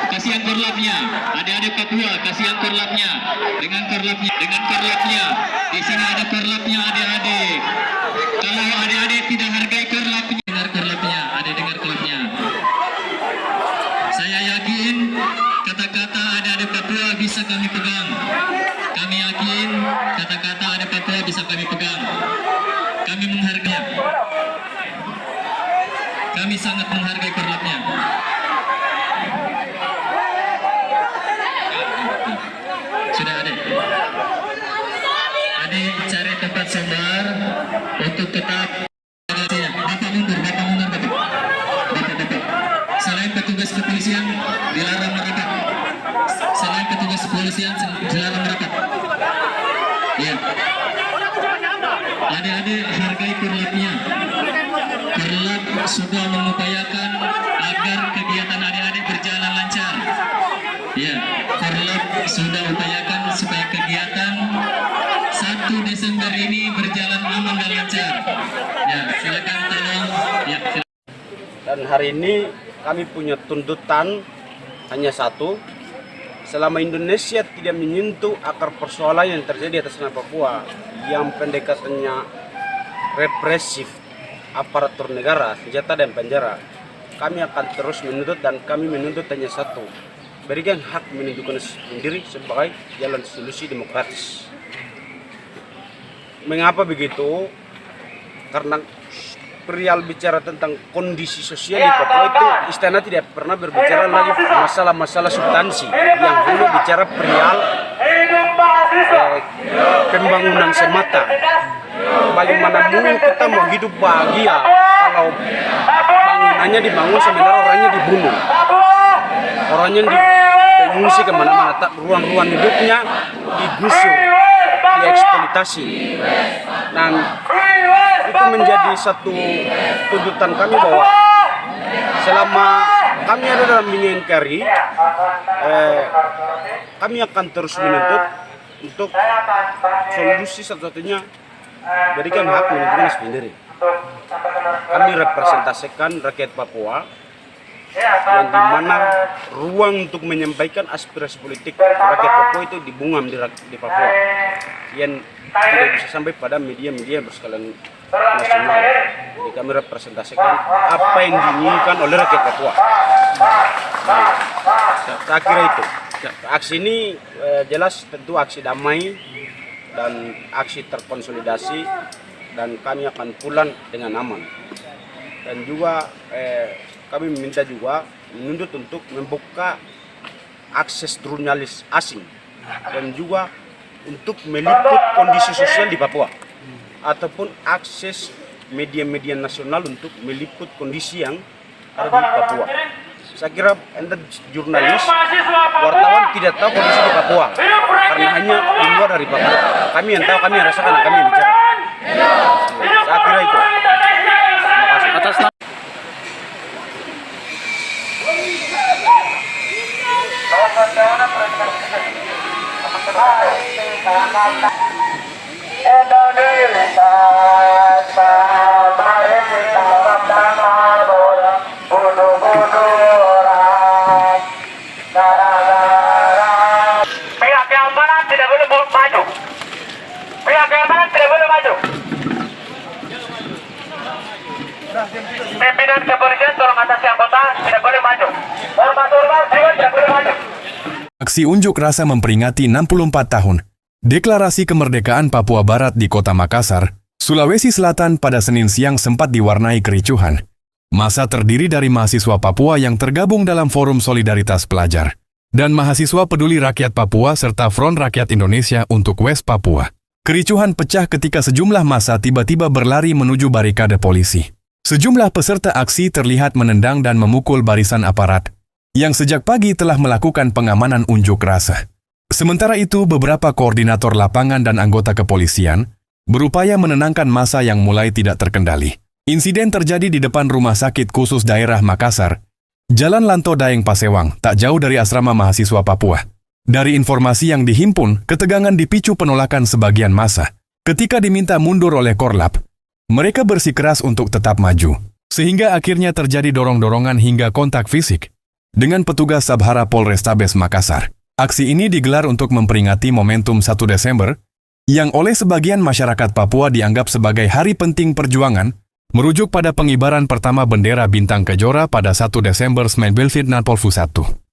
Kasihan korlapnya. Adik-adik Papua, kasihan korlapnya. Dengan korlapnya. Di sini ada korlapnya, adik-adik. Kalau adik-adik tidak hargai korlapnya, dengar korlapnya. Saya yakin kata-kata adik-adik Papua bisa kami pegang. Kami yakin kata-kata adik Papua bisa kami pegang. Kami menghargai. Kami sangat menghargai korlapnya. Sudah adik. Adik cari tempat sumber untuk tetap. Bapak mundur. Bapak. Selain petugas kepolisian dilarang merapat. Ya. Adik-adik hargai korlapnya. Korlap sudah mengupayakan agar kegiatan adik-adik berjalan lancar. Ya, korlap sudah upayakan supaya kegiatan 1 Desember ini berjalan aman dan lancar. Ya, silakan tolong. Ya, silakan. Dan hari ini kami punya tuntutan hanya satu. Selama Indonesia tidak menyentuh akar persoalan yang terjadi atas tanah Papua yang pendekatannya represif, aparatur negara, senjata dan penjara, kami akan terus menuntut, dan kami menuntut hanya satu: berikan hak menentukan sendiri sebagai jalan solusi demokratis. Mengapa begitu? Karena perihal bicara tentang kondisi sosial di Papua itu, istana tidak pernah berbicara lagi masalah-masalah substansi, yang hanya bicara perihal pembangunan semata. Bagaimana mungkin kita mau hidup bahagia kalau bangunannya dibangun sementara orangnya dibunuh, orangnya pengungsi kemana-mana, ruang-ruang hidupnya digusur, dieksploitasi. Dan itu menjadi satu tuntutan kami bahwa selama kami ada dalam NKRI, kami akan terus menuntut untuk solusi satu-satunya berikan hak menentukan sendiri. Kami representasikan rakyat Papua yang dimana ruang untuk menyampaikan aspirasi politik rakyat Papua itu dibungam di Papua, yang tidak bisa sampai pada media-media berskala nasional. Jadi kami representasikan apa yang diinginkan oleh rakyat Papua. Nah, saya kira itu. Aksi ini jelas tentu aksi damai dan aksi terkonsolidasi, dan kami akan pulang dengan aman. Dan juga kami meminta juga menuntut untuk membuka akses jurnalis asing dan juga untuk meliput kondisi sosial di Papua, ataupun akses media-media nasional untuk meliput kondisi yang ada di Papua. Saya kira Anda jurnalis, wartawan tidak tahu kondisi di Papua karena hanya di luar dari Papua. Kami yang tahu, kami yang rasakan, kami yang bicara. Saya kira itu. Terima kasih. Atas pihak keamanan tidak boleh maju. Pihak keamanan tidak boleh maju. Pimpinan kepolisian tolong atasi anggota tidak boleh maju. Ormas juga tidak boleh maju. Aksi unjuk rasa memperingati 64 tahun Deklarasi Kemerdekaan Papua Barat di Kota Makassar, Sulawesi Selatan pada Senin siang sempat diwarnai kericuhan. Massa terdiri dari mahasiswa Papua yang tergabung dalam Forum Solidaritas Pelajar dan mahasiswa Peduli Rakyat Papua serta Front Rakyat Indonesia untuk West Papua. Kericuhan pecah ketika sejumlah massa tiba-tiba berlari menuju barikade polisi. Sejumlah peserta aksi terlihat menendang dan memukul barisan aparat yang sejak pagi telah melakukan pengamanan unjuk rasa. Sementara itu, beberapa koordinator lapangan dan anggota kepolisian berupaya menenangkan massa yang mulai tidak terkendali. Insiden terjadi di depan Rumah Sakit Khusus Daerah Makassar, Jalan Lanto Daeng Pasewang, tak jauh dari asrama mahasiswa Papua. Dari informasi yang dihimpun, ketegangan dipicu penolakan sebagian massa. Ketika diminta mundur oleh Korlap, mereka bersikeras untuk tetap maju, sehingga akhirnya terjadi dorong-dorongan hingga kontak fisik. dengan petugas Sabhara Polrestabes Makassar. Aksi ini digelar untuk memperingati momentum 1 Desember yang oleh sebagian masyarakat Papua dianggap sebagai hari penting perjuangan, merujuk pada pengibaran pertama bendera bintang kejora pada 1 Desember 1941.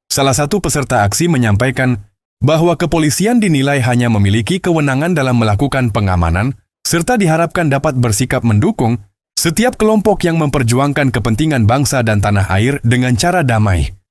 Salah satu peserta aksi menyampaikan bahwa kepolisian dinilai hanya memiliki kewenangan dalam melakukan pengamanan, serta diharapkan dapat bersikap mendukung setiap kelompok yang memperjuangkan kepentingan bangsa dan tanah air dengan cara damai.